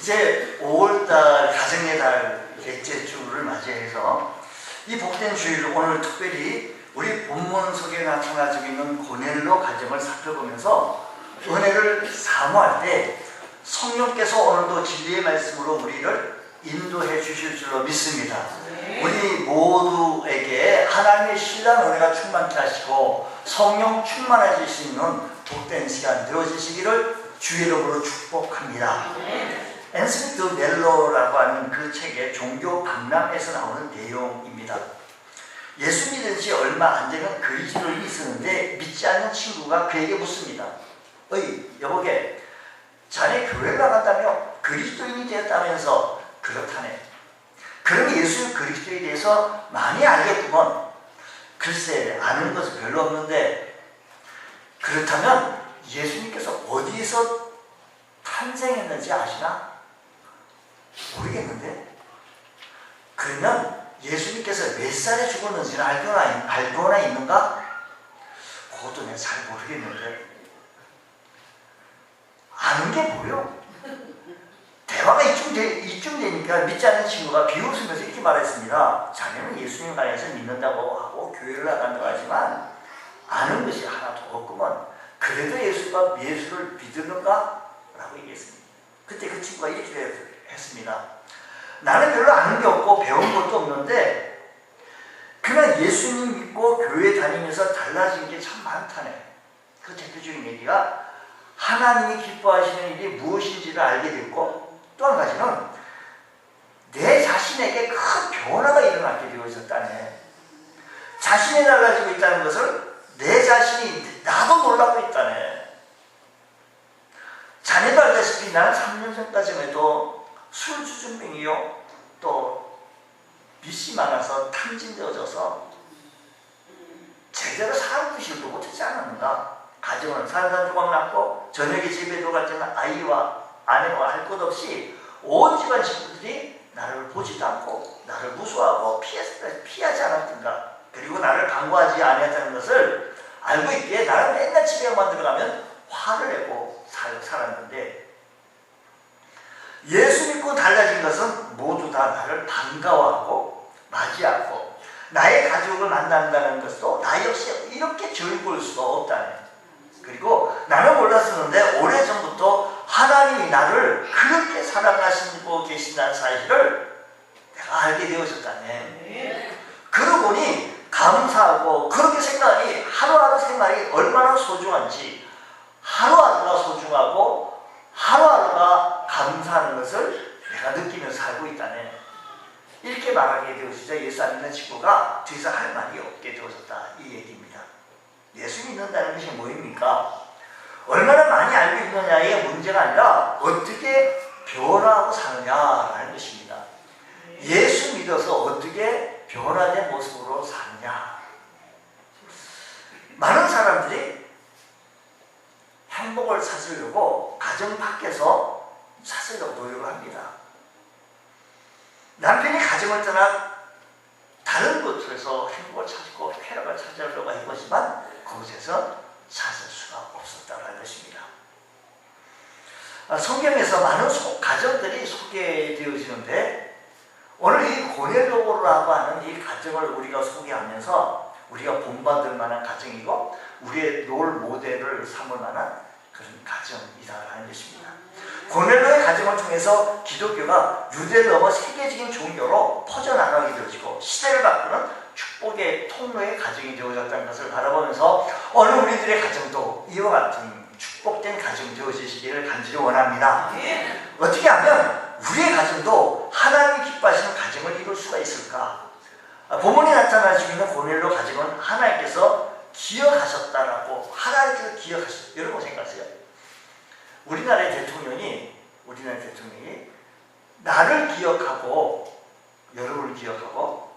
이제 5월달 가정의 달 넷째 주를 맞이해서 이 복된 주일을 오늘 특별히 우리 본문 속에 나타나지고 있는 고넬로 가정을 살펴보면서 은혜를 사모할 때 성령께서 오늘도 진리의 말씀으로 우리를 인도해 주실 줄로 믿습니다. 우리 모두에게 하나님의 신랄한 은혜가 충만케 하시고 성령 충만해질 수 있는 복된 시간 되어지시기를 주의 이름으로 축복합니다. 앤스미트 멜로라고 하는 그 책의 종교 박람회에서 나오는 내용입니다. 예수 믿은 지 얼마 안 되는 그리스도인이 있었는데 믿지 않는 친구가 그에게 묻습니다. 어이 여보게, 자네 교회 나간다며 그리스도인이 되었다면서 그렇다네. 그럼 예수 그리스도에 대해서 많이 알겠구먼. 글쎄 아는 것은 별로 없는데, 그렇다면 예수님께서 어디서 탄생했는지 아시나? 모르겠는데? 그러면 예수님께서 몇 살에 죽었는지는 알거나 있는가? 그것도 내가 잘 모르겠는데. 아는 게 뭐요? 대화가 이쯤 되니까 믿지 않는 친구가 비웃으면서 이렇게 말했습니다. 자네는 예수님 관해서 믿는다고 하고 교회를 나간다고 하지만 아는 것이 하나도 없구먼. 그래도 예수를 믿는가? 라고 얘기했습니다. 그때 그 친구가 이렇게 했습니다. 나는 별로 아는 게 없고 배운 것도 없는데 그냥 예수님 믿고 교회 다니면서 달라진 게 참 많다네. 그 대표적인 얘기가 하나님이 기뻐하시는 일이 무엇인지를 알게 됐고, 또 한 가지는 내 자신에게 큰 변화가 일어나게 되어졌다네. 자신이 달라지고 있다는 것을 내 자신이 나도 놀라고 있다네. 자네도 알다시피 나는 3년 전까지만 해도 술주정뱅이요, 또 빚이 많아서 탕진되어져서 제대로 사는 것일도 못하지 않았는가. 가정은 산산조각 났고 저녁에 집에 들어갈 때는 아이와 아내와 할 것 없이 온 집안 식구들이 나를 보지도 않고 나를 무서워하고 피하지 않았던가. 그리고 나를 간과하지 않았다는 것을 알고 있기에 나는 맨날 집에만 들어가면 화를 내고 살았는데, 예수 믿고 달라진 것은 모두 다 나를 반가워하고 맞이하고 나의 가족을 만난다는 것도 나 역시 이렇게 즐거울 수가 없다네. 그리고 나는 몰랐었는데 오래전부터 하나님이 나를 그렇게 사랑하시고 계신다는 사실을 내가 알게 되어졌다네. 그러고 보니 감사하고 그렇게 생각하니 하루하루 생활이 얼마나 소중한지, 하루하루가 소중하고 하루하루가 감사하는 것을 내가 느끼면서 살고 있다네. 이렇게 말하게 되어지자 예수 안 믿는 친구가 더 이상 할 말이 없게 되어졌다, 이 얘기입니다. 예수 믿는다는 것이 뭐입니까? 얼마나 많이 알고 있느냐의 문제가 아니라 어떻게 변화하고 사느냐라는 것입니다. 예수 믿어서 어떻게 변화된 모습으로 사느냐. 많은 사람들이 행복을 찾으려고 가정 밖에서 찾으려고 노력을 합니다. 남편이 가정을 떠나 다른 곳에서 행복을 찾고 쾌락을 찾으려고 해보지만 그곳에서 찾을 수가 없었다는 것입니다. 성경에서 많은 가정들이 소개되어지는데 오늘 이 고넬로라고 하는 이 가정을 우리가 소개하면서 우리가 본받을 만한 가정이고 우리의 롤 모델을 삼을 만한 그런 가정이라는 것입니다. 고넬로의 가정을 통해서 기독교가 유대를 넘어 세계적인 종교로 퍼져나가게 되어지고 시대를 바꾸는 축복의 통로의 가정이 되어졌다는 것을 바라보면서 오늘 우리들의 가정도 이와 같은 축복된 가정 되어지시기를 간절히 원합니다. 어떻게 하면 우리의 가정도 하나님이 기뻐하시는 가정을 이룰 수가 있을까? 본문에 나타나시고 있는 고넬로 가정은 하나님께서 기억하셨다라고, 하나님께서 기억하셨다. 여러분 생각하세요. 우리나라의 대통령이 나를 기억하고 여러분을 기억하고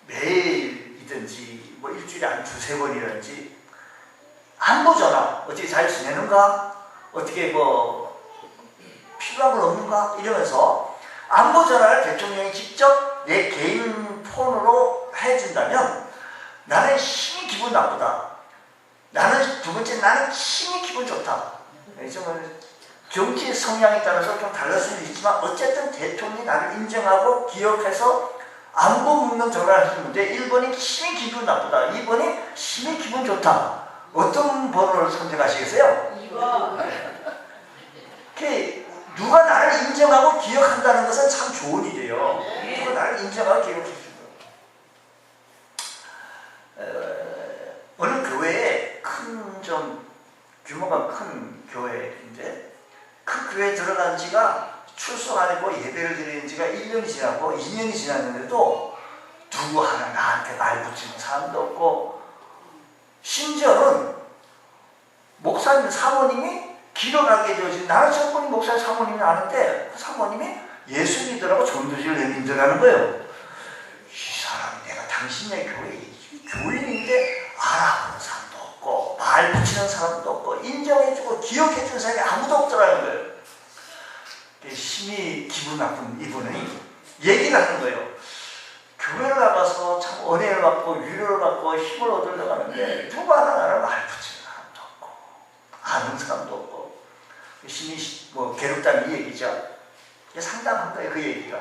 매일이든지 뭐 일주일에 한 두세 번이든지 안부전화 어떻게 잘 지내는가, 어떻게 뭐 필요한 건 없는가 이러면서 안부전화를 대통령이 직접 내 개인 폰으로 해준다면 나는 힘이 기분 나쁘다. 두 번째 나는 힘이 기분 좋다. 정치 성향에 따라서 좀 달라질 수도 있지만 어쨌든 대통령이 나를 인정하고 기억해서 안부 묻는 전화를 하시는데 1번이 심히 기분 나쁘다, 2번이 심히 기분 좋다. 어떤 번호를 선택하시겠어요? 2번. 누가 나를 인정하고 기억한다는 것은 참 좋은 일이에요. 누가 나를 인정하고 기억해주는 어느 교회에 좀 규모가 큰 교회인데 그 교회에 들어간 지가 출석 안 했고 예배를 드리는 지가 1년이 지나고 2년이 지났는데도 누구 하나 나한테 말 붙이는 사람도 없고, 심지어는 목사님 사모님이 기록하게 되어진, 나는 전분이 목사님 사모님이 아는데 그 사모님이 예수 믿으라고 전도지를 내민다라는 거예요. 이 사람이 내가 당신네 교인인데 알아보는 사람도 없고 말 붙이는 사람도 없고 인정해주고 기억해주는 사람이 아무도 없더라는 거예요. 심히 기분 나쁜 이분이 얘기를 하는 거예요. 교회를 나가서 참 은혜를 받고 위로를 받고 힘을 얻으려고 하는데 누구 하나 나를 말 붙이는 사람도 없고 아는 사람도 없고, 심히 괴롭다는 이 얘기죠. 상당한 거예요, 그 얘기가.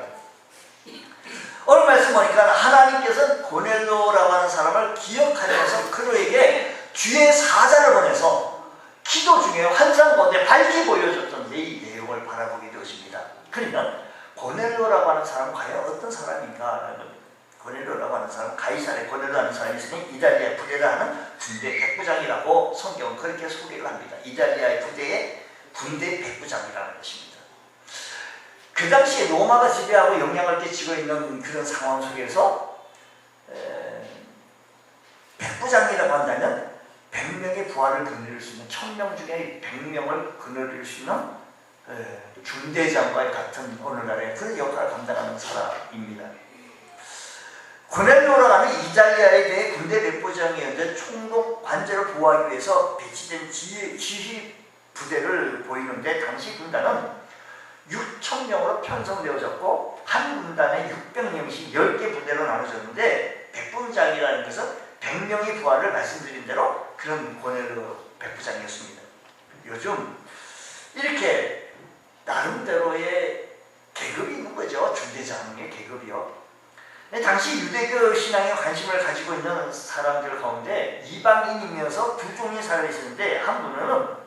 오늘 말씀 보니까 하나님께서는 고넬로라고 하는 사람을 기억하면서 그로에게 주의 사자를 보내서 기도 중에 환상 가운데 밝히 보여줬던 이 내용을 바라보게 되었습니다. 그러면 고넬로라고 하는 사람은 과연 어떤 사람인가? 고넬로라고 하는 사람은 가이사랴 고넬로라는 사람이 있으니 이달리아 부대라는 군대 백부장이라고 성경은 그렇게 소개를 합니다. 이달리아의 군대 백부장이라는 것입니다. 그 당시에 로마가 지배하고 영향을 끼치고 있는 그런 상황 속에서 백부장이라고 한다면 100명의 부하를 거느릴 수 있는, 1000명 중에 100명을 거느릴 수 있는 중대장과 같은 오늘날의 그런 역할을 감당하는 사람입니다. 고넬로라는 이달리아에 대해 군대 백부장이었는데 총독 관제를 보호하기 위해서 배치된 지휘 부대를 보이는데, 당시 군단은 6,000명으로 편성되어졌고 한 군단에 600명씩 10개 부대로 나눠졌는데, 백부장이라는 것은 100명의 부하를 말씀드린 대로 그런 고넬로 백부장이었습니다. 요즘 이렇게 나름대로의 계급이 있는 거죠. 중대장의 계급이요. 당시 유대교 신앙에 관심을 가지고 있는 사람들 가운데 이방인이면서 두 종류의 사람이 있었는데, 한 부류는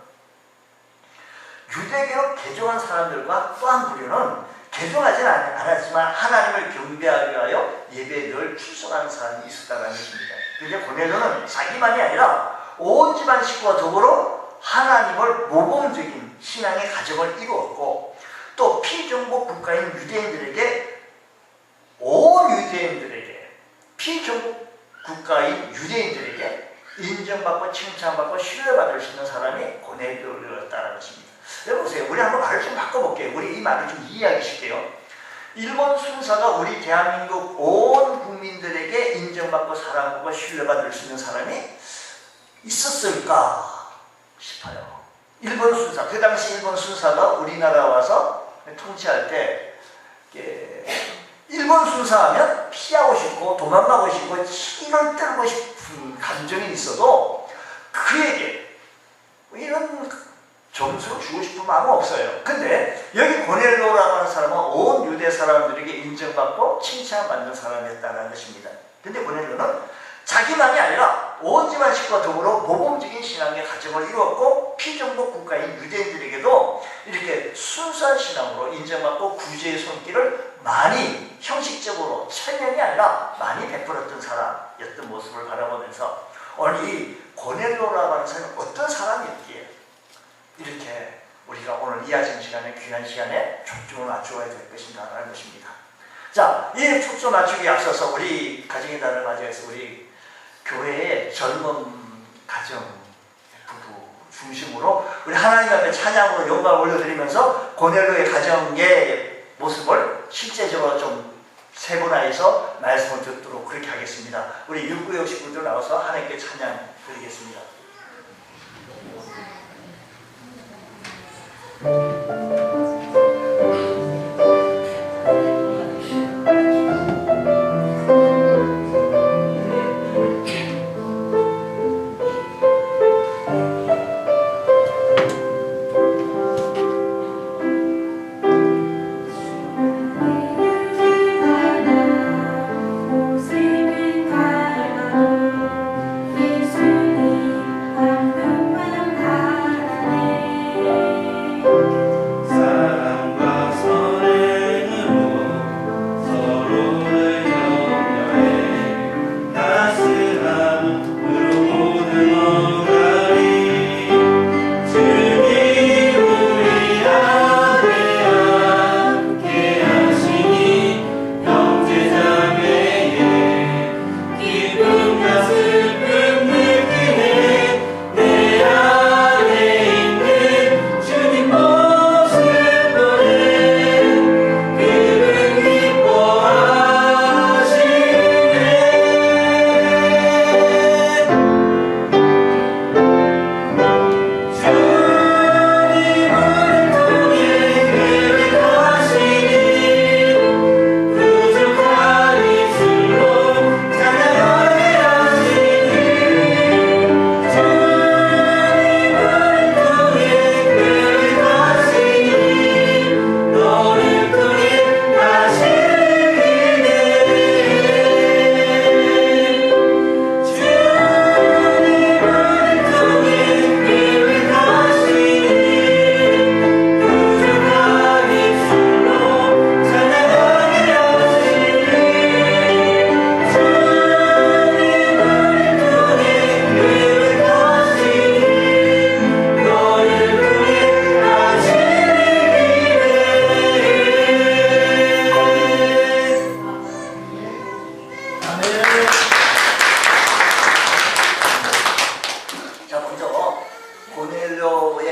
유대교로 개종한 사람들과 또 한 부류는 개종하지는 않았지만 하나님을 경배하기 위하여 예배에 늘 출석하는 사람이 있었다는 것입니다. 그런데 고넬로는 자기만이 아니라 온 집안 식구와 더불어 하나님을 모범적인 신앙의 가정을 이루었고, 또 피정복 국가인 유대인들에게, 온 유대인들에게, 피정복 국가인 유대인들에게 인정받고 칭찬받고 신뢰받을 수 있는 사람이 고넬로였다는 것입니다. 여보세요, 우리 한번 말을 좀 바꿔볼게요. 우리 이 말을 좀 이해하기 쉽게요. 일본 순사가 우리 대한민국 온 국민들에게 인정받고 사랑받고 신뢰받을 수 있는 사람이 있었을까 싶어요. 일본 순사, 그 당시 일본 순사가 우리나라 와서 통치할 때 일본 순사하면 피하고 싶고 도망가고 싶고 치를 떨고 싶은 감정이 있어도 그에게 이런 점수를 주고 싶은 마음은 없어요. 근데 여기 고넬로라고 하는 사람은 온 유대 사람들에게 인정받고 칭찬받는 사람이었다는 것입니다. 근데 고넬로는 자기만이 아니라 온 집안 식구와 더불어 모범적인 신앙의 가정을 이루었고, 피정복 국가인 유대인들에게도 이렇게 순수한 신앙으로 인정받고 구제의 손길을 많이, 형식적으로 천연이 아니라 많이 베풀었던 사람이었던 모습을 바라보면서 오늘 이 고넬로라고 하는 사람이 어떤 사람이었기에 이렇게 우리가 오늘 이하진 시간에, 귀한 시간에 초점을 맞추어야 될 것인가 하는 것입니다. 자, 이 초점 맞추기에 앞서서 우리 가정의 달을 맞이해서 우리 교회의 젊은 가정 부부 중심으로 우리 하나님 앞에 찬양으로 영광을 올려드리면서 고넬로의 가정의 모습을 실제적으로 좀 세분화해서 말씀을 듣도록 그렇게 하겠습니다. 우리 육구역 식구들 나와서 하나님께 찬양 드리겠습니다.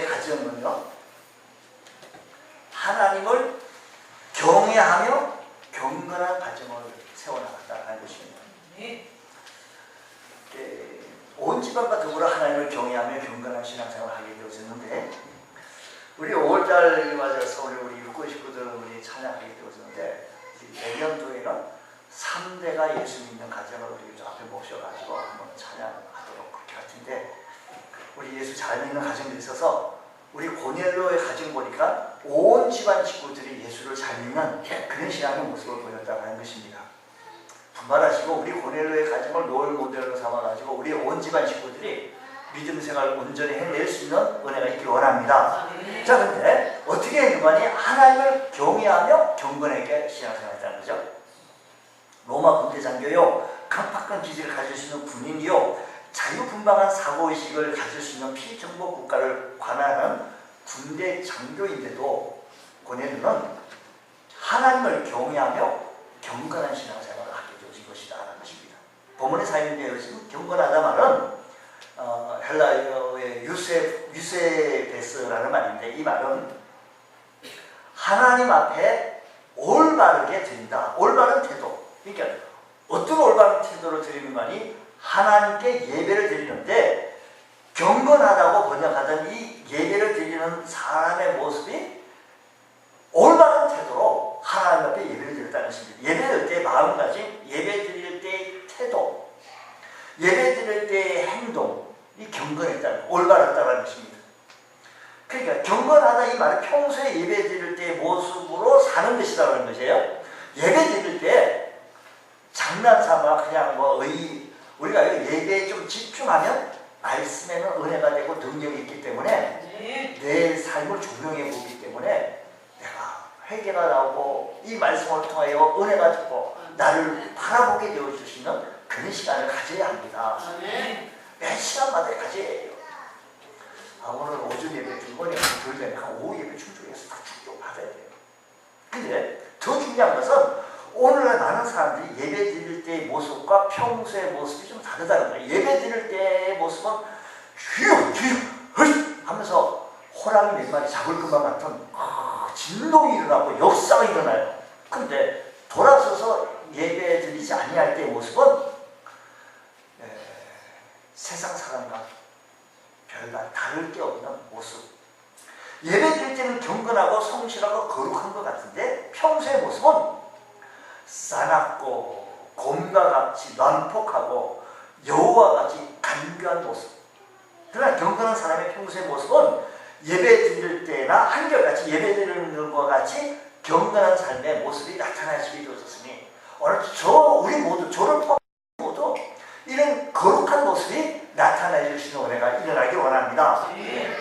우리의 가정은요, 하나님을 경외하며 경건한 가정을 세워나간다는 것입니다. 온 집안과 더불어 하나님을 경외하며 경건한 신앙생활을 하게 되어졌는데, 우리 5월달 맞아서 우리 육군 식구들 우리 찬양하게 되어졌는데, 내년도에는 3대가 예수 믿는 가정을 우리 앞에 모셔가지고 한번 찬양하도록 그렇게 할 텐데, 우리 예수 잘 믿는 가정이 있어서 우리 고넬로의 가정 보니까 온 집안 식구들이 예수를 잘 믿는 그런 신앙의 모습을 보였다고 하는 것입니다. 분발하시고 우리 고넬로의 가정을 롤 모델로 삼아가지고 우리 온 집안 식구들이 믿음 생활을 온전히 해낼 수 있는 은혜가 있기를 원합니다. 자, 근데 어떻게 했는가니 하나님을 경외하며 경건하게 신앙생활을 했다는 거죠. 로마 군대 장교요, 강팍한 기질을 가질 수 있는 군인이요, 자유분방한 사고의식을 가질 수 있는 피정복 국가를 관할하는 군대 장교인데도 고넬로는 하나님을 경외하며 경건한 신앙생활을 하게 되어진 것이다 라는 것입니다. 본문에 사용되어진 경건하다 말은 헬라어의 유세베스라는 말인데, 이 말은 하나님 앞에 올바르게 드린다, 올바른 태도. 그러니까 어떤 올바른 태도를 드리는 거니? 하나님께 예배를 드리는데, 경건하다고 번역하던 이 예배를 드리는 사람의 모습이 올바른 태도로 하나님 앞에 예배를 드렸다는 것입니다. 예배 드릴 때의 마음가짐, 예배 드릴 때의 태도, 예배 드릴 때의 행동이 경건했다는, 올바랐다는 것입니다. 그러니까 경건하다 이 말은 평소에 예배 드릴 때의 모습으로 사는 것이라는 것이에요. 예배 드릴 때 장난삼아 그냥 우리가 예배에 좀 집중하면 말씀에는 은혜가 되고 능력이 있기 때문에 내 삶을 조명해 보기 때문에 내가 회개가 나오고 이 말씀을 통하여 은혜가 되고 나를 바라보게 되어주시는 그런 시간을 가져야 합니다. 매 시간마다 가져야 해요. 오늘 오전 예배 중간에 교회에 한 오후 예배 충족해서 다 충족 받아야 돼요. 근데 더 중요한 것은 오늘날 많은 사람들이 예배 드릴 때의 모습과 평소의 모습이 좀 다르다는 거예요. 예배 드릴 때의 모습은 휘 하면서 호랑이 몇 마리 잡을 것만 같은 진동이 일어나고 역사가 일어나요. 그런데 돌아서서 예배 드리지 아니할 때의 모습은 세상 사람과 별반 다를 게 없는 모습. 예배 드릴 때는 경건하고 성실하고 거룩한 것 같은데 평소의 모습은 싸납고 곰과 같이 난폭하고 여우와 같이 간교한 모습. 그러나 경건한 사람의 평소의 모습은 예배 드릴 때나 한결같이 예배 드리는 것과 같이 경건한 삶의 모습이 나타날 수 있었으니, 오늘 우리 모두, 저를 포함한 모두 이런 거룩한 모습이 나타나 주시는 은혜가 일어나길 원합니다.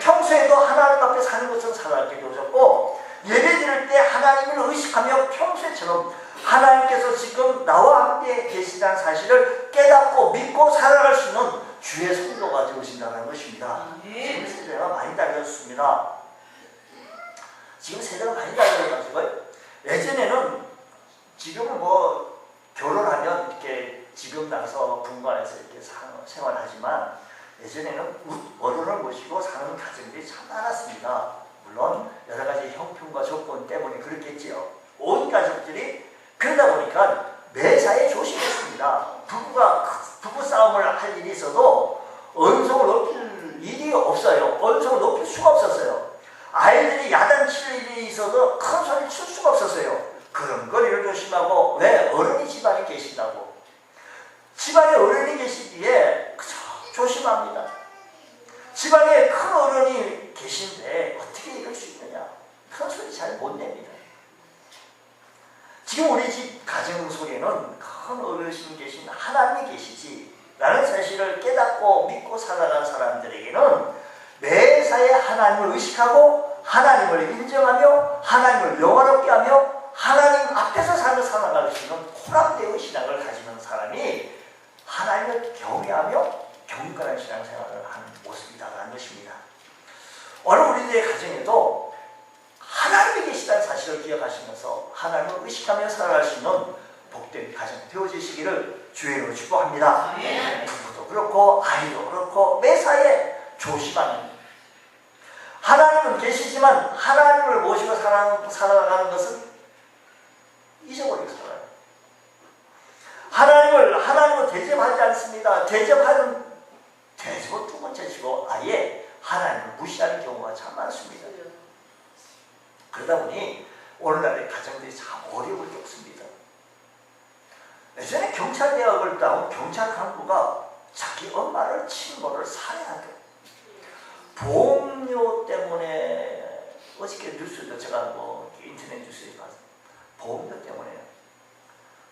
평소에도 하나님 앞에 사는 것은 살아가게 되어졌고, 예배 드릴 때 하나님을 의식하며 평소에처럼 하나님께서 지금 나와 함께 계시다는 사실을 깨닫고 믿고 살아갈 수 있는 주의 성도가 되어진다는 것입니다. 지금 세대가 많이 달라졌습니다. 지금 세대가 많이 달라져가지고 예전에는, 지금은 결혼하면 이렇게 지금 나서 분가해서 이렇게 생활하지만, 예전에는 어른을 모시고 사는 가정들이 참 많았습니다. 물론 여러 가지 형편과 조건 때문에 그렇겠지요. 온 가족들이 그러다 보니까 매사에 조심했습니다. 부부 싸움을 할 일이 있어도 언성을 높일 일이 없어요. 언성을 높일 수가 없었어요. 아이들이 야단칠 일이 있어도 큰 소리 칠 수가 없었어요. 그런 거리를 조심하고, 왜? 어른이 집안에 계신다고. 집안에 어른이 계시기에 조심합니다. 집안에 큰 어른이 계신데 어떻게 이럴 수 있느냐? 큰 소리 잘 못 냅니다. 지금 우리 집 가정 속에는 큰 어르신 계신 하나님이 계시지 라는 사실을 깨닫고 믿고 살아가는 사람들에게는 매사에 하나님을 의식하고 하나님을 인정하며 하나님을 영화롭게 하며 하나님 앞에서 삶을 살아갈 수 있는 코람되어 신앙을 가지는 사람이 하나님을 경외하며 경건한 신앙생활을 하는 모습이다라는 것입니다. 오늘 우리들의 가정에도 하나님이 계시다는 사실을 기억하시면서 하나님을 의식하며 살아갈 수 있는 복된 가정 되어지시기를 주의 이름으로 축복합니다. 부부도 그렇고 아이도 그렇고 매사에 조심하는, 하나님은 계시지만 하나님을 모시고 살아가는 것은 잊어버리고 살아요. 하나님은 대접하지 않습니다. 대접은 두 번째치고 아예 하나님을 무시하는 경우가 참 많습니다. 그러다 보니 오늘날의 가정들이 참 어려움을 겪습니다. 예전에 경찰대학을 나온 경찰 간부가 자기 엄마를 친구를 살해하대. 보험료 때문에 어저께 뉴스도 제가 인터넷 뉴스에 봤어요. 보험료 때문에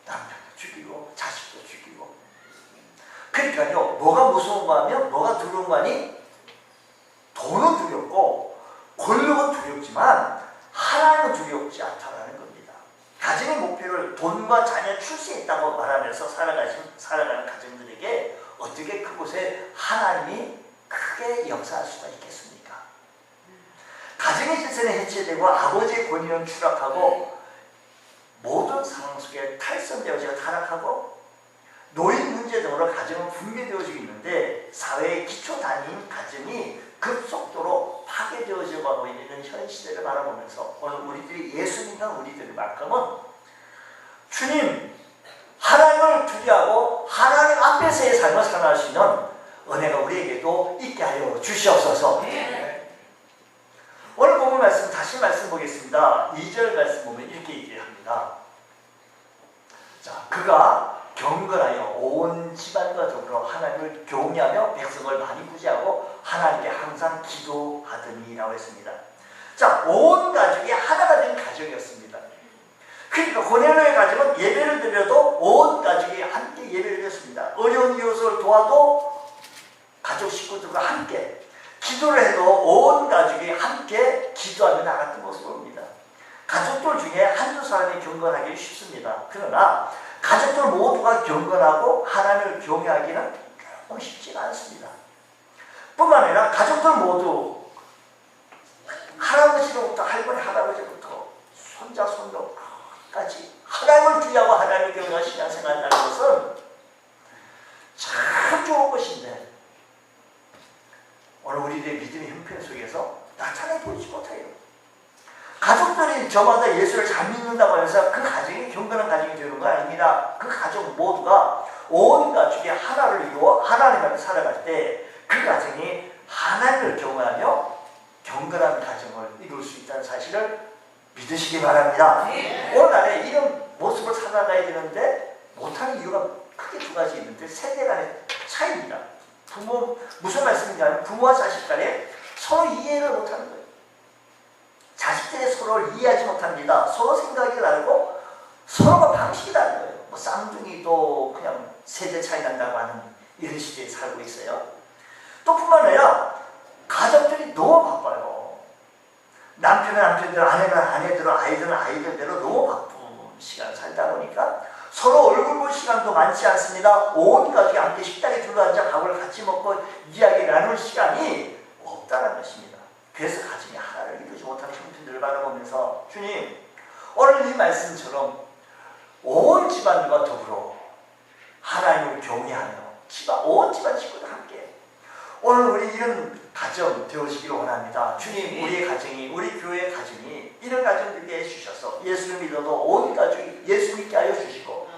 남편도 죽이고 자식도 죽이고. 그러니까요, 뭐가 무서운 거 하면 뭐가 두려운 거 아니? 돈은 두렵고 권력은 두렵지만 하나님은 두렵지 않다라는 겁니다. 가정의 목표를 돈과 자녀 출세에 있다고 말하면서 살아가는 가정들에게 어떻게 그곳에 하나님이 크게 역사할 수가 있겠습니까? 가정의 질서는 해체되고 아버지의 권위는 추락하고 모든 상황 속에 탈선되어져 타락하고 노인 문제 등으로 가정은 붕괴되어지고 있는데 사회의 기초 단위인 가정이 급속도로 파괴되어져 가고 있는 현 시대를 바라보면서 오늘 우리들이 예수 믿는 우리들만큼은 주님 하나님을 두려워하고 하나님 앞에서의 삶을 살아갈 수 있는 은혜가 우리에게도 있게 하여 주시옵소서. 오늘 본문 말씀 다시 말씀 보겠습니다. 2절 말씀 보면 이렇게 얘기합니다. 자, 그가 경건하여 온 집안과 더불어 하나님을 경외하며 백성을 많이 구제하고 하나님께 항상 기도하더니 라고 했습니다. 자, 온 가족이 하나가 된 가정이었습니다. 그러니까 고넬료의 가정은 예배를 드려도 온 가족이 함께 예배를 드렸습니다. 어려운 이웃을 도와도 가족 식구들과 함께 기도를 해도 온 가족이 함께 기도하며 나갔던 모습을 봅니다. 가족들 중에 한두 사람이 경건하기 쉽습니다. 그러나 가족들 모두가 경건하고 하나님을 경외하기는 조금 쉽지가 않습니다. 뿐만 아니라 가족들 모두 할아버지로부터 할머니 할아버지부터 손자 손녀까지 하나님을 주의하고 하나님을 경외하고 신앙생활을 하는 것은 참 좋은 것인데 오늘 우리들의 믿음의 형편 속에서 나타내 보이지 못해요. 가족들이 저마다 예수를 잘 믿는다고 해서 그 가정이 경건한 가정이 되는 거 아닙니다. 그 가족 모두가 온 가족이 하나를 이루어 하나님 앞에 살아갈 때 그 가정이 하나님을 경외하며 경건한 가정을 이룰 수 있다는 사실을 믿으시기 바랍니다. 오늘날에 이런 모습을 살아가야 되는데 못하는 이유가 크게 두 가지 있는데 세대 간의 차이입니다. 무슨 말씀이냐면 부모와 자식 간에 서로 이해를 못하는 거예요. 자식들이 서로를 이해하지 못합니다. 서로 생각이 다르고 서로가 방식이 다른 거예요. 쌍둥이도 그냥 세대 차이 난다고 하는 이런 시대에 살고 있어요. 또 뿐만 아니라 가족들이 너무 바빠요. 남편은 남편대로, 아내는 아내대로, 아이들은 아이들대로 너무 바쁜 시간을 살다 보니까 서로 얼굴 볼 시간도 많지 않습니다. 온 가족이 함께 식탁에 둘러앉아 밥을 같이 먹고 이야기 나눌 시간이 없다는 것입니다. 그래서 가정이 하나를 이루지 못하는 형편들을 바라보면서 주님 오늘 이 말씀처럼 온 집안과 더불어 하나님을 경외하며 온 집안 식구들 함께 오늘 우리 이런 가정 되어지기를 원합니다. 주님 우리의 가정이 우리 교회의 가정이 이런 가정들게 해주셔서 예수를 믿어도 온 가족이 예수 믿게 하여 주시고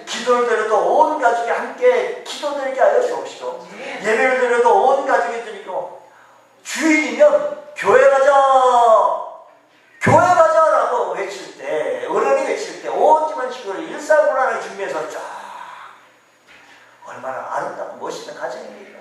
기도를 드려도 온 가족이 함께 기도드리게 하여 주옵시고 예배를 드려도 온 가족이 드리고 주일이면 교회 가자라고 외칠 때 어른이 외칠 때 온 집안 식구를 일사불란을 준비해서 쫙 얼마나 아름답고 멋있는 가정입니까?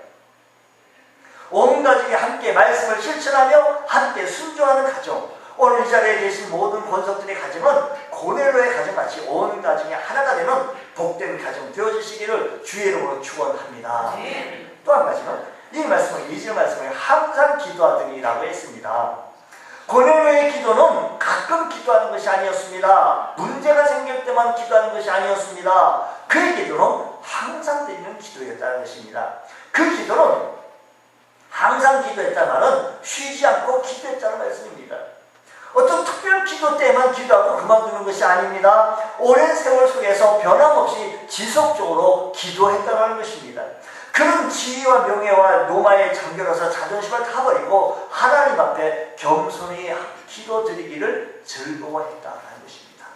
온 가족이 함께 말씀을 실천하며 함께 순종하는 가정. 오늘 이 자리에 계신 모든 권속들의 가정은 고넬료의 가정같이 온 가정이 하나가 되는 복된 가정 되어주시기를 주의 이름으로 축원합니다. 또 한 가지는 이 말씀은 2절 말씀에 항상 기도하더니라고 했습니다. 고넬료의 기도는 가끔 기도하는 것이 아니었습니다. 문제가 생길 때만 기도하는 것이 아니었습니다. 그의 기도는 항상 드리는 기도였다는 것입니다. 그 기도는 항상 기도했다는 말은 쉬지 않고 기도했다는 말씀입니다. 어떤 특별 기도 때만 기도하고 그만두는 것이 아닙니다. 오랜 세월 속에서 변함없이 지속적으로 기도했다는 것입니다. 그 그런 지위와 명예와 노마에 잠겨서 자존심을 타버리고 하나님 앞에 겸손히 기도드리기를 즐거워했다는 것입니다.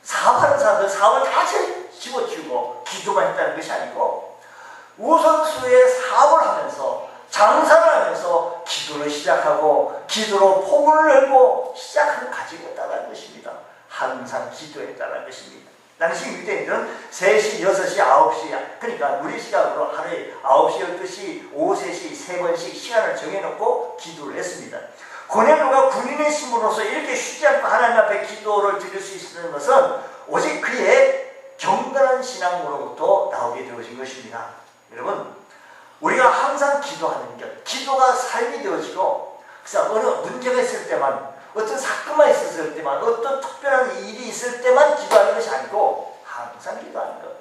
사업하는 사람들 사업을 다 집어치우고 기도만 했다는 것이 아니고 우선순위에 사업을 하면서 장사를 하면서 기도를 시작하고 기도로 포문을 열고 시작하는 가지고있다는 것입니다. 항상 기도했다는 것입니다. 당시 유대인들은 3시, 6시, 9시 그러니까 우리 시각으로 하루에 9시, 12시, 오후 3시 3번씩 시간을 정해놓고 기도를 했습니다. 고넬료가 군인의 신분으로서 이렇게 쉬지 않고 하나님 앞에 기도를 드릴 수 있었던 것은 오직 그의 경건한 신앙으로부터 나오게 되어진 것입니다. 여러분, 우리가 항상 기도하는 것, 기도가 삶이 되어지고 그래서 어느 문제가 있을 때만 어떤 사건만 있었을 때만 어떤 특별한 일이 있을 때만 기도하는 것이 아니고 항상 기도하는 것.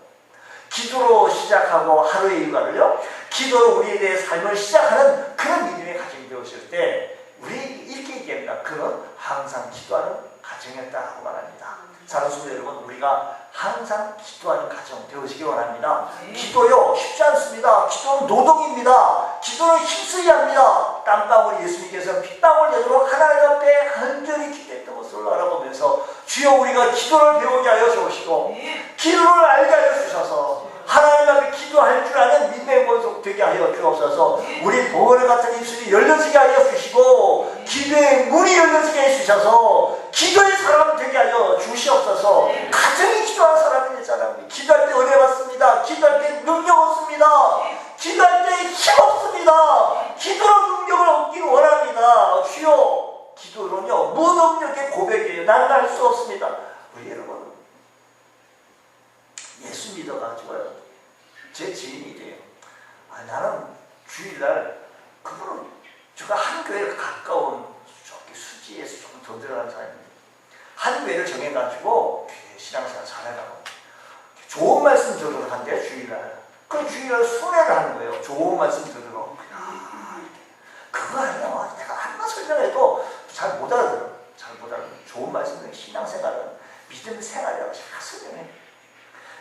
기도로 시작하고 하루의 일과를요, 기도로 우리에 대해 삶을 시작하는 그런 믿음의 가정이 되었을 때 우리 이렇게 얘기합니다. 그는 항상 기도하는 가정이었다고 말합니다. 사랑하는 성도 여러분, 우리가 항상 기도하는 가정 되어지기 원합니다. 기도요 쉽지 않습니다. 기도는 노동입니다. 기도는 힘쓰야 합니다. 땀방울 예수님께서 핏방울 되도록 하나님 앞에 간절히 기도했던 것을 알아보면서 주여 우리가 기도를 배우게 하여 주시고 기도를 알게 하여 주셔서 하나님 앞에 기도할 줄 아는 믿음의 본속 되게 하여 주옵소서. 우리 보혈 같은 입술이 열려지게 하여 주시고 기도의 문이 열려지게 해 주셔서 기도의 사람 되게 하여 주시옵소서. 가정이 기도하는 사람이 되잖아요. 기도할 때 은혜 받습니다. 기도할 때 능력 얻습니다. 기도할 때 힘 없습니다. 기도로 능력을 얻기를 원합니다. 주여, 기도는요 무능력의 고백이에요. 나는 할 수 없습니다. 우리 여러분, 예수 믿어가지고요 제 지인이 돼요. 나는 주일날 그분은 제가 한 교회가 가까운 저기 수지에서 조금 더 들어가는 사람입니다. 한 교회를 정해가지고 신앙생활 잘해가고 좋은 말씀 들으러 간대요. 주일날. 그 주일날 순회를 하는 거예요. 좋은 말씀 들으러. 그거 아니야. 내가 한번 설명해도 잘 못 알아들어. 잘 못 알아들어. 좋은 말씀은 신앙생활은 믿음 생활이라고 잘 설명해.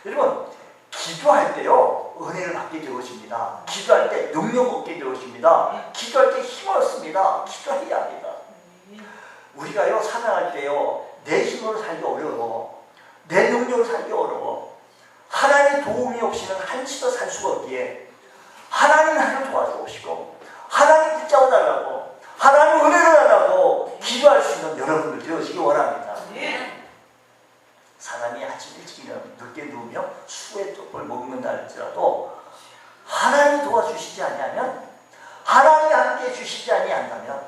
여러분, 기도할 때요 은혜를 받게 되어집니다. 기도할 때 능력 얻게 되어집니다. 기도할 때 힘을 얻습니다. 기도해야 합니다. 우리가요 사랑할 때요 내 힘으로 살기 어려워. 내 능력으로 살기 어려워. 하나님의 도움이 없이는 한시도 살 수가 없기에 하나님 나를 도와주시고 하나님 붙잡아 달라고 하나님 은혜를 달라고 기도할 수 있는 여러분들 되어지기 원합니다. 사람이 아침 일찍이면 늦게 누우며 수의 떡을 먹는다 할지라도 하나님이 도와주시지 아니하면, 하나님이 함께 주시지 아니한다면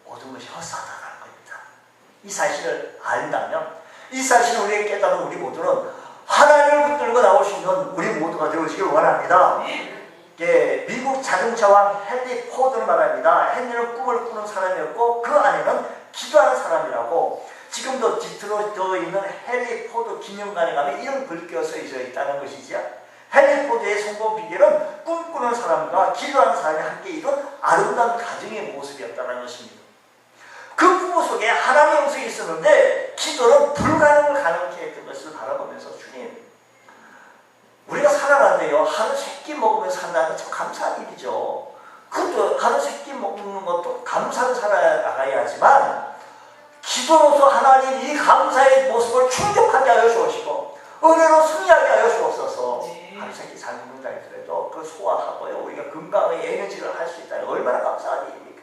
모든 것이 헛사다라는 겁니다. 이 사실을 안다면, 이 사실을 우리에게 깨달은 우리 모두는 하나님을 붙들고 나올 수 있는 우리 모두가 되어지길 원합니다. 미국 자동차왕 헨리 포드는 말합니다. 헨리는 꿈을 꾸는 사람이었고 그 안에는 기도하는 사람이라고. 지금도 디트로이트에 있는 헨리 포드 기념관에 가면 이런 글이 써져 있다는 것이죠. 헨리 포드의 성공 비결은 꿈꾸는 사람과 기도하는 사람이 함께 이룬 아름다운 가정의 모습이었다는 것입니다. 그 부부 속에 하나님의 영성이 있었는데 기도는 불가능을 가능케 했던 것을 바라보면서 주님, 우리가 살아가는데요 하루 3끼 먹으면서 산다는 건 참 감사한 일이죠. 그것도 하루 3끼 먹는 것도 감사로 살아나가야 하지만 기도로서 하나님 이 감사의 모습을 충족하게 하여 주시고 은혜로 승리하게 하여 주옵소서. 하루 3끼 잘 먹는다 해도 그걸 소화하고요 우리가 건강의 에너지를 할 수 있다니 얼마나 감사한 일입니까?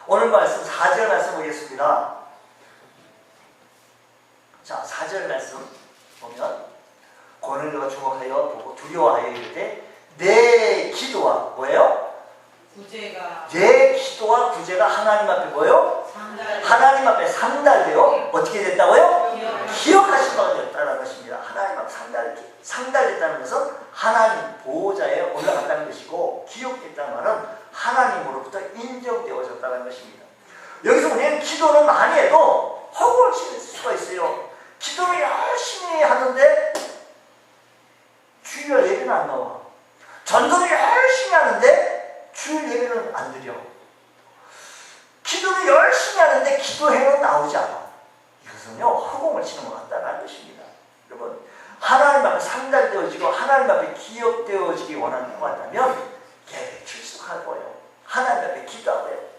오늘 말씀 4절 말씀 보겠습니다. 자, 4절 말씀 보면 고넬료가 주목하여 보고 두려워하여 이르되 내 기도와 뭐예요? 구제가 내 기도와 구제가 하나님 앞에 뭐예요? 하나님 앞에 상달되어 어떻게 됐다고요? 기억하신 바가 되었다는 것입니다. 하나님 앞에 상달됐다는 것은 하나님 보호자에 올라갔다는 것이고, 기억됐다는 말은 하나님으로부터 인정되어졌다는 것입니다. 여기서 우리는 기도는 많이 해도 허구를 칠 수가 있어요. 기도를 열심히 하는데 주일 예배는 안 나와. 전도를 열심히 하는데 주일 예배는 안 드려. 기도를 열심히 하는데 기도회는 나오지 않아. 이것은요 허공을 치는 것 같다는 것입니다. 여러분, 하나님 앞에 상달되어지고 하나님 앞에 기억되어지기 원한다고 한다면 예배 출석하고요, 하나님 앞에 기도하고요.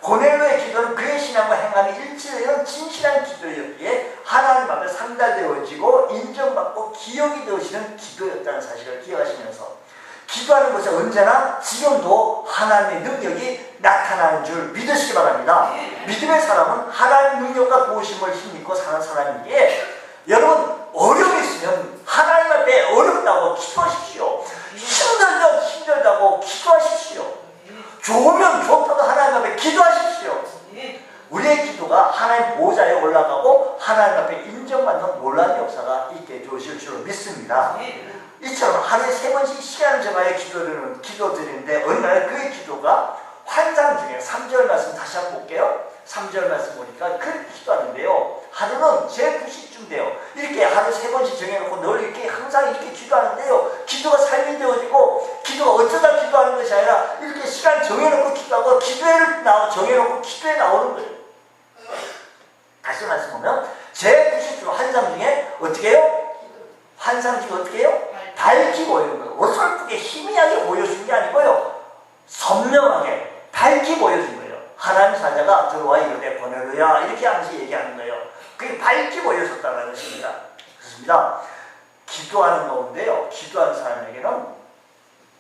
고넬로의 기도는 그의 신앙과 행함이 일치되는 진실한 기도였기에 하나님 앞에 상달되어지고 인정받고 기억이 되어지는 기도였다는 사실을 기억하시면서 기도하는 것에 언제나 지금도 하나님의 능력이 나타나는 줄 믿으시기 바랍니다. 믿음의 사람은 하나님의 능력과 도우심을 힘입고 사는 사람이기에 여러분, 어려움이 있으면 하나님 앞에 어렵다고 기도하십시오. 힘들다고 기도하십시오. 좋으면 좋다고 하나님 앞에 기도하십시오. 우리의 기도가 하나님 보좌에 올라가고 하나님 앞에 인정받는 놀라운 역사가 있게 되실 줄 믿습니다. 이처럼 하루에 3번씩 시간을 정하여 기도드리는데 어느 날 그의 기도가 환상 중에 3절 말씀 다시 한번 볼게요. 3절 말씀 보니까 그렇게 기도하는데요. 하루는 제 9시쯤 돼요. 이렇게 하루 3번씩 정해놓고 늘 이렇게 항상 이렇게 기도하는데요. 기도가 삶이 되어지고 기도가 어쩌다 기도하는 것이 아니라 이렇게 시간 정해놓고 기도하고 기도회를 정해놓고 기도에 나오는 거예요. 다시 말씀 보면 제 9시쯤 환상 중에 어떻게 해요? 환상 중에 어떻게 해요? 밝히 보이는 거예요. 어설프게 희미하게 보여주는 게 아니고요. 선명하게 밝히 보여준 거예요. 하나님 사자가 들어와 이르되 고넬로야 이렇게 하면서 얘기하는 거예요. 그게 밝히 보여줬다는 것입니다. 그렇습니다. 기도하는 가운데요, 기도하는 사람에게는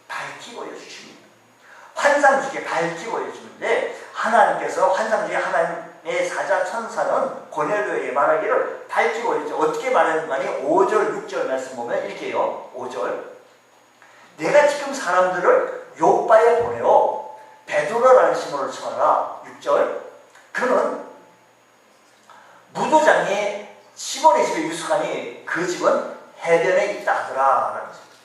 밝히 보여주십니다. 환상 중에 밝히 보여주는데 하나님께서 환상 중에 하나님의 사자 천사는 고넬로에게 말하기를 밝히 보여주죠. 어떻게 말하는가니 5절 6절 말씀 보면 이렇게요. 5절 내가 지금 사람들을 요바에 보내어 베드로라는 시몬을 청하라. 6절 그는 무도장에 시몬의 집에 유숙하니 그 집은 해변에 있다 하더라 라는 것입니다.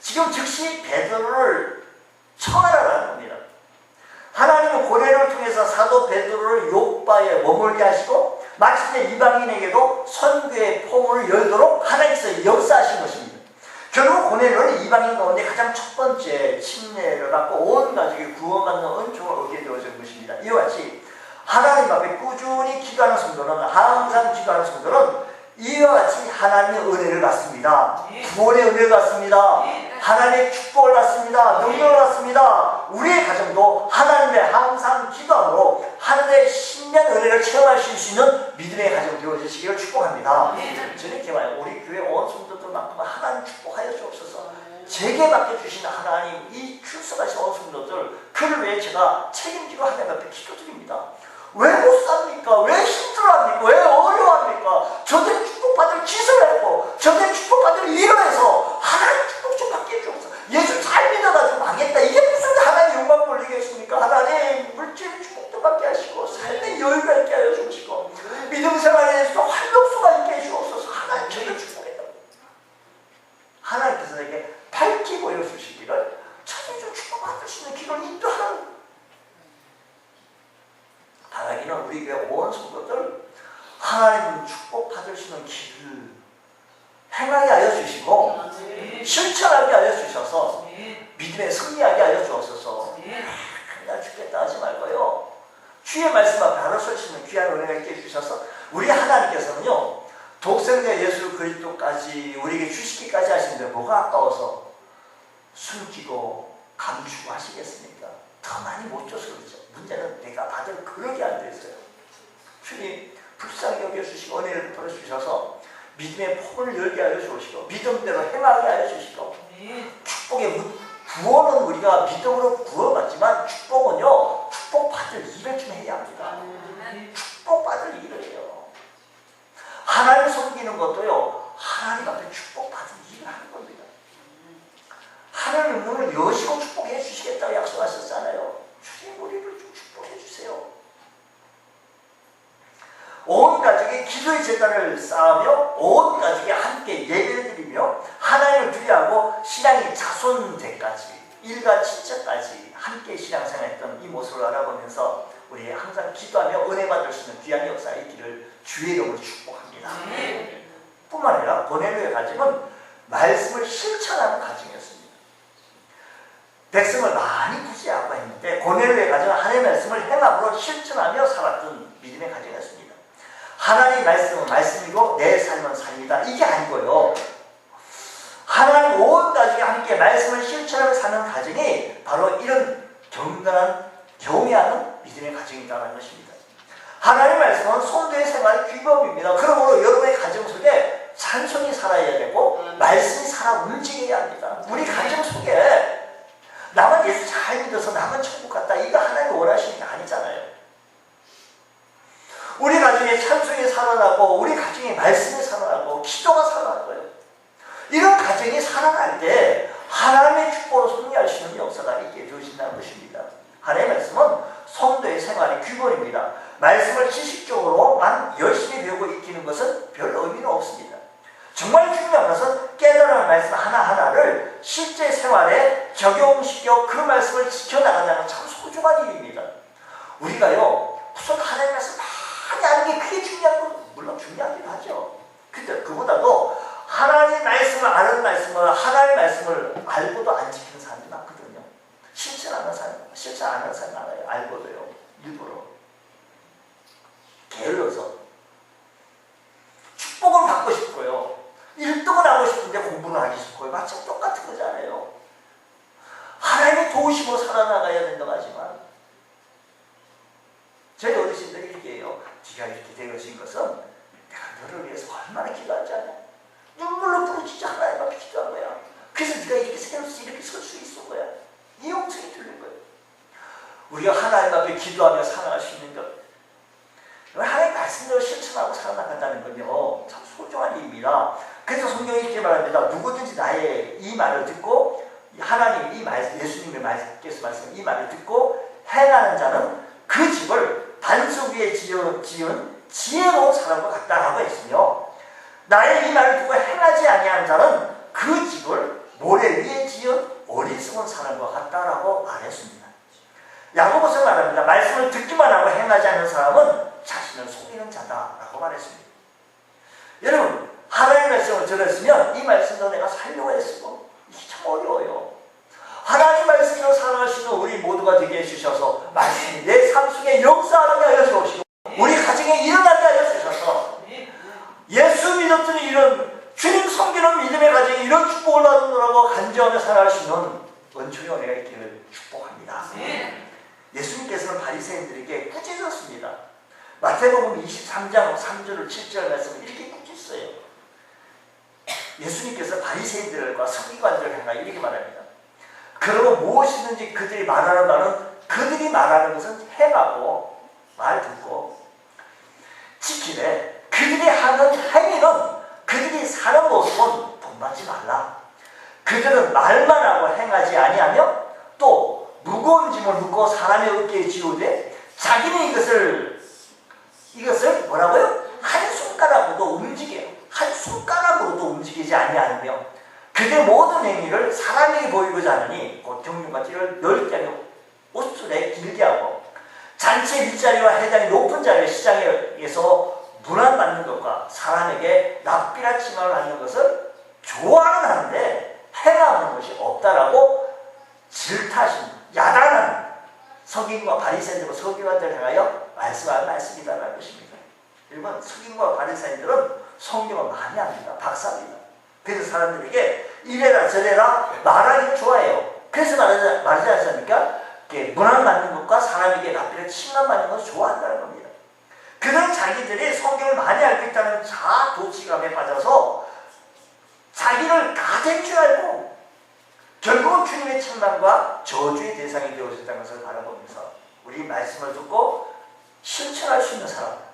지금 즉시 베드로를 청하라는 겁니다. 하나님은 고넬로를 통해서 사도 베드로를 요바에 머물게 하시고 마침내 이방인에게도 선교의 포문을 열도록 하나님께서 역사하신 것입니다. 결국 고넬로는 이방인 가운데 가장 첫 번째 침례를 받고 온 가족이 구원받는 은총을 얻게 되어진 것입니다. 이와 같이 하나님 앞에 꾸준히 기도하는 성도는 항상 기도하는 성도는 이와 같이 하나님의 은혜를 받습니다. 구원의 은혜를 받습니다. 하나님의 축복을 받습니다. 능력을 받습니다. 우리의 가정도 하나님의 항상 기도함으로 하늘의 신비한 은혜를 체험할 수 있는 믿음의 가정 되어주시기를 축복합니다. 저는 이렇게 말해요. 우리 교회 온 성도들만큼 하나님 축복하여 주옵소서. 제게 맡겨주신 하나님 이 출석하신 온 성도들 그를 위해 제가 책임지고 하나님 앞에 기도드립니다. 왜 못 삽니까? 왜 힘들어합니까? 왜 어려워합니까? 저들 축복받을 기술을 했고 저들 축복받을 일을 해서 하나님 축복 좀 받게 해주옵소서. 예수 잘 믿어가지고 망했다. 이게 무슨 하나님 영광 돌리겠습니까? 하나님 물질 축복도 받게 하시고 삶의 여유가 있게 하여 주시고 믿음 생활에서 활력소가 있게 해주옵소서. 하나님 저들 축복했다. 하나님께서 내게 밝히 보여주시기를 저들 좀 축복받을 수 있는 길을 인도하는 바라기는 우리 교회 온 성도들 하나님 축복 받을 수 있는 길을 행하게 하여 주시고 실천하게 하여 주셔서 믿음에 승리하게 하여 주옵소서. 그냥 죽겠다 하지 말고요. 주의 말씀 앞에 바로 설 수 있는 귀한 은혜가 있게 해주셔서 우리 하나님께서는요 독생자 예수 그리스도까지 우리에게 주시기까지 하시는데 뭐가 아까워서 숨기고 감추고 하시겠습니까? 더 많이 못 줘서 그렇죠. 문제는 내가 받을 그릇이 안 됐어요. 주님 불쌍히 여겨주시고 은혜를 베풀어 주셔서 믿음의 폭을 열게 하여 주시고 믿음대로 행하게 하여 주시고 축복의 구원은 우리가 믿음으로 구원받지만 축복은요 축복받을 일을 좀 해야 합니다. 축복받을 일을 해요. 하나님 섬기는 것도요 하나님 앞에 축복받을 일을 하는 겁니다. 하나님 문을 여시고 축복해 주시겠다고 약속하셨잖아요. 주님 우리를 좀 축복해 주세요. 온 가족이 기도의 제단을 쌓으며 온 가족이 함께 예배를 드리며 하나님을 두려워하고 신앙이 자손되까지 일가 친척까지 함께 신앙생활했던 이 모습을 알아보면서 우리 항상 기도하며 은혜 받을 수 있는 귀한 역사가 있기를 주의 이름으로 축복합니다. 뿐만 아니라 고넬로의 가정은 말씀을 실천하는 가정이었습니다. 백성을 많이 구제하고 했는데 고넬로의 가정은 하나님의 말씀을 행함으로 실천하며 살았던 믿음의 가정이었습니다. 하나님 말씀은 말씀이고 내 삶은 삶이다. 이게 아니고요. 하나님 온 가족이 함께 말씀을 실천하며 사는 가정이 바로 이런 경건한 경외하는 믿음의 가정이다라는 것입니다. 하나님 말씀은 성도의 생활의 규범입니다. 그러므로 여러분의 가정 속에 찬송이 살아야 되고 말씀이 살아 움직여야 합니다. 우리 가정 속에 나만 예수 잘 믿어서 나만 천국 갔다, 이거 하나님이 원하시는 게 아니잖아요. 우리 가정에 찬송이 살아나고 우리 가정에 말씀이 살아나고 기도가 살아나고요. 이런 가정이 살아날 때 하나님의 축복으로 승리할 수 있는 역사가 있게 되어진다는 것입니다. 하나님의 말씀은 성도의 생활의 규범입니다. 말씀을 지식적으로만 열심히 배우고 익히는 것은 별 의미는 없습니다. 정말 중요한 것은 깨달은 말씀 하나하나를 실제 생활에 적용시켜 그 말씀을 지켜나가는 참 소중한 일입니다. 우리가요, 무슨 하나님의 말씀 많이 아는 게 그게 중요한 건 물론 중요하긴 하죠. 근데 그보다도 하나님 말씀을 아는 말씀을, 하나님의 말씀을 알고도 안 지키는 사람이 많거든요. 실천하는 사람이 많아요. 알고도요. 일부러 게을러서 축복을 받고 싶고요. 1등을 하고 싶은데 공부는 하기 싫고요. 마치 똑같은 거잖아요. 하나님의 도우심으로 살아나가야 된다고 하지만 저희 어르신들이 얘기해요. 네가 이렇게 되어진 것은 내가 너를 위해서 얼마나 기도하지 않냐. 눈물로 부르짖어 하나님 앞에 기도한 거야. 그래서 네가 이렇게 세워서 이렇게 설 수 있는 거야. 이 영성이 들린 거예요. 우리가 하나님 앞에 기도하며 살아갈 수 있는 것, 하나님의 말씀대로 실천하고 살아나간다는 건요, 참 소중한 일입니다. 그래서 성경이 이렇게 말합니다. 누구든지 나의 이 말을 듣고, 하나님 이 말씀, 예수님의 말씀께서 말씀 이 말을 듣고 행하는 자는 그 집을 반석 위에 지은 지혜로운 사람과 같다라고 했으며, 나의 이 말을 듣고 행하지 아니하는 자는 그 집을 모래 위에 지은 어리석은 사람과 같다라고 말했습니다. 야고보서 말합니다. 말씀을 듣기만 하고 행하지 않는 사람은 자신을 속이는 자다라고 말했습니다. 여러분, 하나님의 말씀을 들었으면 이 말씀도 내가 살려고 했고, 이게 참 어려워요. 하나님 말씀으로 살아갈 수 있는 우리 모두가 되게 해주셔서 말씀이 내 삶 속에 역사하게 하여 주시고 우리 가정에 일어나게 하여 주셔서 예수 믿었더니 이런 주님 섬기는 믿음의 가정에 이런 축복을 받으라고 간절하며 살아갈 수 있는 은총의 은혜가 있기를 축복합니다. 예수님께서는 바리새인들에게 꾸짖었습니다. 마태복음 23장 3절 7절 말씀을 이렇게 꾸짖어요. 예수님께서 바리새인들과 서기관들을 향하여 이렇게 말합니다. 그러고 무엇이든지 그들이 말하는 말은 그들이 말하는 것은 행하고 말 듣고 지키되 그들이 하는 행위는 그들이 사는 모습은 본받지 말라. 그들은 말만 하고 행하지 아니하며 또 무거운 짐을 묻고 사람의 어깨에 지우되 자기는 이것을 뭐라고요? 한 손가락으로도 움직여요. 한 손가락으로도 움직이지 아니하며 그들의 모든 행위를 사람에게 보이고자 하느니 곧 경륜과 띠를 넓게 하며 옷술에 길게 하고 잔치 윗자리와 해당이 높은 자리의 시장에서 문안받는 것과 사람에게 납비라 칭함을 하는 것을 좋아는 하는데 행하는 것이 없다라고 질타하신 야단한 서기관과 바리새인들과 서기관들을 향하여 말씀하는 말씀이다라는 것입니다. 여러분, 서기관과 바리새인들은 성경을 많이 합니다. 박사입니다. 그래서 사람들에게 이래라 저래라 말하기 좋아해요. 그래서 말하지 않습니까? 문안 맞는 것과 사람에게 납비를 칭함받는 것을 좋아한다는 겁니다. 그들은 자기들이 성경을 많이 알고 있다는 자도취감에 빠져서 자기를 다 된 줄 알고 결국은 주님의 책망과 저주의 대상이 되어졌다는 것을 바라보면서 우리 말씀을 듣고 실천할 수 있는 사람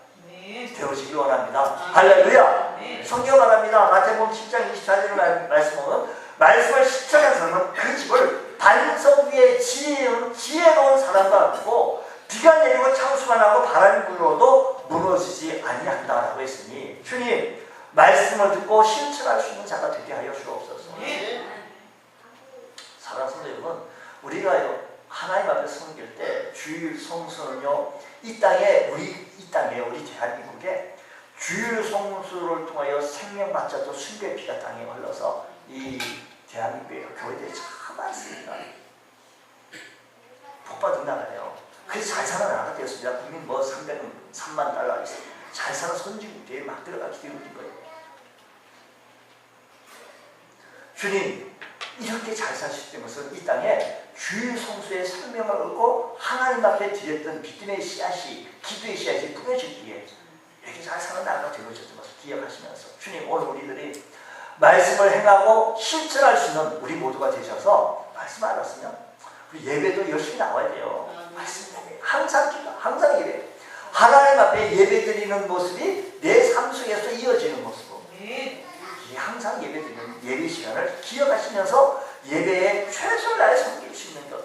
되어지기 원합니다. 할렐루야. 성경 말합니다. 마태복음 10장 24절의 말씀은 말씀을 실천한 사람은 그 집을 반석 위에 지혜로운 사람과 같고 비가 내리고 창수가 나고 바람이 불어도 무너지지 아니한다라고 했으니 주님 말씀을 듣고 실천할 수 있는 자가 되게 하여 주옵소서. 사랑하는 여러분, 우리가요 하나님 앞에 섬길 때 주일 성수는요 이 땅에 우리 대한민국에 주일 성수를 통하여 생명 맞춰서 순교의 피가 땅에 흘러서 이 대한민국의 교회들이 참 많습니다. 복받은 나라예요. 그래서 잘 사는 나라가 되었습니다. 국민 300만 달러 있어요. 잘 사는 선진국에 막 들어가기 때문인 거예요. 주님, 이렇게 잘 사실 것은 이 땅에 주일 성수의 생명을 얻고 하나님 앞에 드렸던 믿음의 씨앗이, 기도의 씨앗이 뿌려지기에 이렇게 잘 사는 나라가 되어졌던 것을 기억하시면서 주님, 오늘 우리들이 말씀을 행하고 실천할 수 있는 우리 모두가 되셔서 말씀 알았으면 우리 예배도 열심히 나와야 돼요. 말씀 항상 기도, 항상 예배. 하나님 앞에 예배 드리는 모습이 내 삶 속에서 이어지는 모습으로 항상 예배 드리는 예배 시간을 기억하시면서 예배에 최선을 다해 섬길 수 있는 것.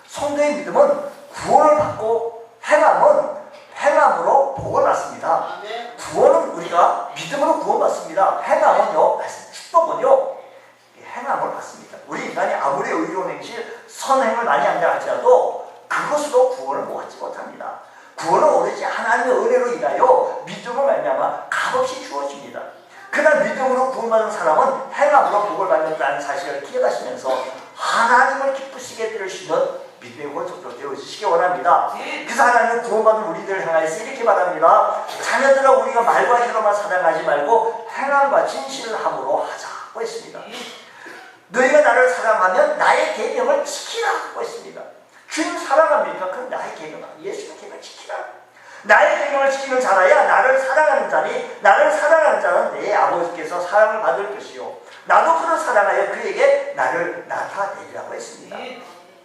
성도의 믿음은 구원을 받고 행함으로 복을 받습니다. 구원은 우리가 믿음으로 구원받습니다. 행함은요, 축복은요, 행함을 받습니다. 우리 인간이 아무리 의로운 행실, 선행을 많이 한다 할지라도 그것으로 구원을 얻지 못합니다. 구원은 오로지 하나님의 은혜로 인하여 믿음을 말미암아 값없이 주어집니다. 그러나 믿음으로 구원받은 사람은 행함으로 복을 받는다는 사실을 기억하시면서 하나님을 기쁘시게 들으시는 믿음의 권속도 되어주시기 원합니다. 그래서 하나님은 구원받은 우리들을 향하여서 이렇게 말합니다. 자녀들아, 우리가 말과 혀로만 사랑하지 말고 행함과 진실을 함으로 하자고 했습니다. 너희가 나를 사랑하면 나의 계명을 지키라고 했습니다. 주님 사랑합니까? 그럼 나의 계명, 예수의 계명을 지키라. 나의 계명을 지키는 자라야 나를 사랑하는 자니, 나를 사랑하는 자는 내 아버지께서 사랑을 받을 것이요, 나도 그를 사랑하여 그에게 나를 나타내리라고 했습니다.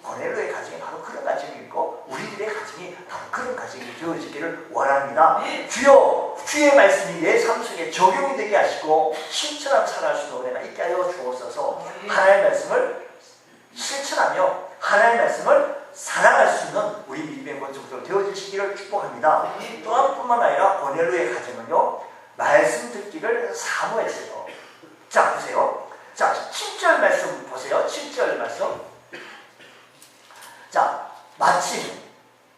고넬로의 가정이 바로 그런 가정이고 우리들의 가정이 바로 그런 가정이 되어지기를 원합니다. 주여, 주의 말씀이 내 삶 속에 적용이 되게 하시고 실천하며 살아갈 수 있는 은혜가 있게 하여 주옵소서. 하나님의 말씀을 실천하며 하나님의 말씀을 사랑할 수 있는 우리 믿음의 권속들 되어지시기를 축복합니다. 또한 뿐만 아니라 고넬로의 가정은요, 말씀 듣기를 사모했어요. 자, 보세요. 자, 7절 말씀 보세요. 7절 말씀. 자, 마침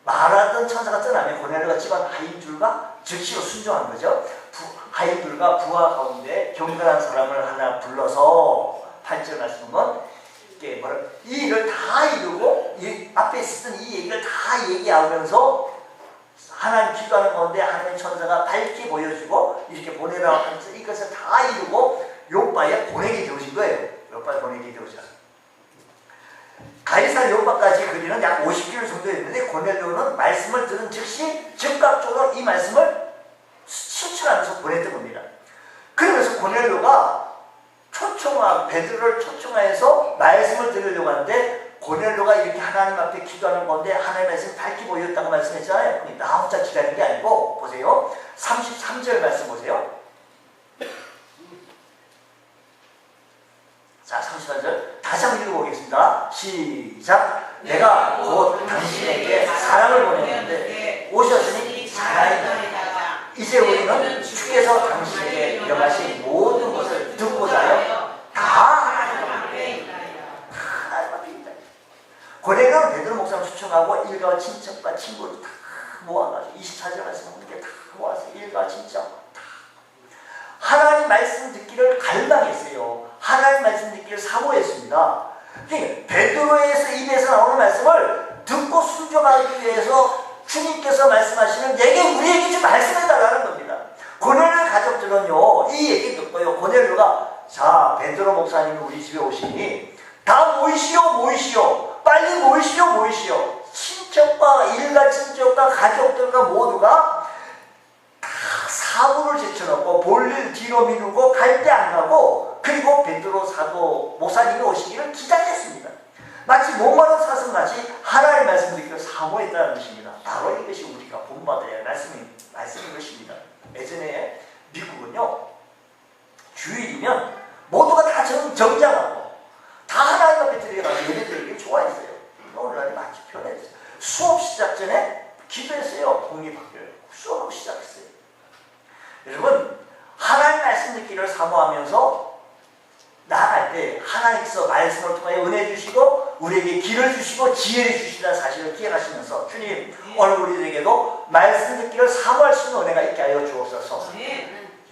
말하던 천사가 떠나면 고넬로가 집안 하인들과 즉시로 순종한 거죠. 하인들과 부하 가운데 경건한 사람을 하나 불러서 8절 말씀은 이 일을 다 이루고 앞에 있었던 이 얘기를 다 얘기하면서 하나님 기도하는 가운데 하나님 천사가 밝게 보여주고 이렇게 보내라고 하면서 이것을 다 이루고 욥바에 보내게 되어진 거예요. 욥바에 보내게 되어졌어요. 가이사 욥바까지 거리는 약 50km 정도였는데 고넬로는 말씀을 들은 즉시 즉각적으로 이 말씀을 실천하면서 보냈던 겁니다. 그러면서 고넬로가 베드로를 초청하여서 말씀을 들으려고 하는데 고넬로가 이렇게 하나님 앞에 기도하는 건데 하나님의 말씀이 밝게 보였다고 말씀했잖아요. 나 혼자 기다리는 게 아니고 보세요. 33절 말씀 보세요. 자, 33절 다시 한번 읽어보겠습니다. 시작. 내가 곧 당신에게 사랑을 보냈는데 오셨으니 잘하리라. 이제 우리는 주께서 당신에게 명하신 모든 것을 듣고자 하여 다 하나님 앞에 있다. 고넬로는 베드로 목사를 초청하고 일가와 친척과 친구를 다 모아가지고 24절 말씀 이렇게 다 모아서 일가와 친척 다 하나님 말씀 듣기를 갈망했어요. 하나님 말씀 듣기를 사모했습니다. 베드로에서 입에서 나오는 말씀을 듣고 순종하기 위해서 주님께서 말씀하시는 우리에게 좀 말씀해달라는 겁니다. 고넬로 가족들은요, 이 얘기 듣고요, 고넬로가 자, 베드로 목사님이 우리 집에 오시니 다 모이시오. 빨리 모이시오. 친척과 일가 친척과 가족들과 모두가 다 사부를 제쳐놓고 볼일 뒤로 미루고 갈 때 안 가고 그리고 베드로 사도 목사님이 오시기를 기다렸습니다. 마치 목마른 사슴같이 하나님의 말씀 듣기를 사모했다는 것입니다. 바로 이것이 우리가 본받아야 할 말씀인 것입니다. 예전에 미국은요, 주일이면 모두가 다 정장하고 다 하나님 앞에 들어가서 예배 드리기를 좋아했어요. 오늘날이 많이 변했어요. 수업 시작 전에 기도했어요. 독립학교에 수업하고 시작했어요. 여러분, 하나님 말씀 듣기를 사모하면서 나아갈 때 하나님께서 말씀을 통하여 은혜 주시고 우리에게 길을 주시고 지혜를 주신다는 사실을 기억하시면서 주님, 오늘 우리에게도 말씀 듣기를 사모할 수 있는 은혜가 있게 하여 주옵소서.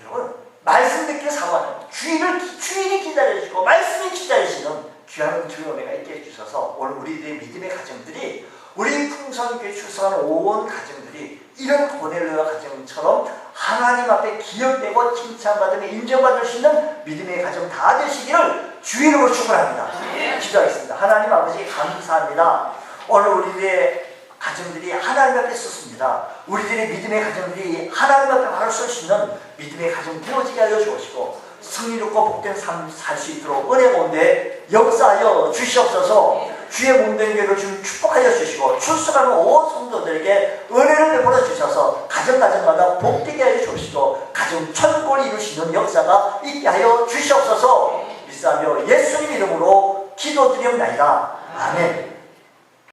여러분, 말씀 듣기를 사모하는 주일이 기다려주시고 말씀이 기다리시는 귀한 주의 은혜가 있게 해주셔서 오늘 우리들의 믿음의 가정들이 우리 풍성교회 출석하는 온 가정들이 이런 고넬료 가정처럼 하나님 앞에 기억되고 칭찬받으며 인정받을 수 있는 믿음의 가정 다 되시기를 주의 이름으로 축원합니다. 기도하겠습니다. 하나님 아버지 감사합니다. 오늘 우리들의 가정들이 하나님 앞에 섰습니다. 우리들의 믿음의 가정들이 하나님 앞에 바로 설 수 있는 믿음의 가정 되어지게 하여 주시고 승리롭고 복된 삶 살 수 있도록 은혜 가운데 역사하여 주시옵소서. 주의 몸된 교회를 좀 축복하여 주시고 출석하는 온 성도들에게 은혜를 베풀어 주셔서 가정마다 복되게 하여 주시고 가정 천국을 이루시는 역사가 있게 하여 주시옵소서. 믿사하며 예수님 이름으로 기도드리옵나이다. 아멘.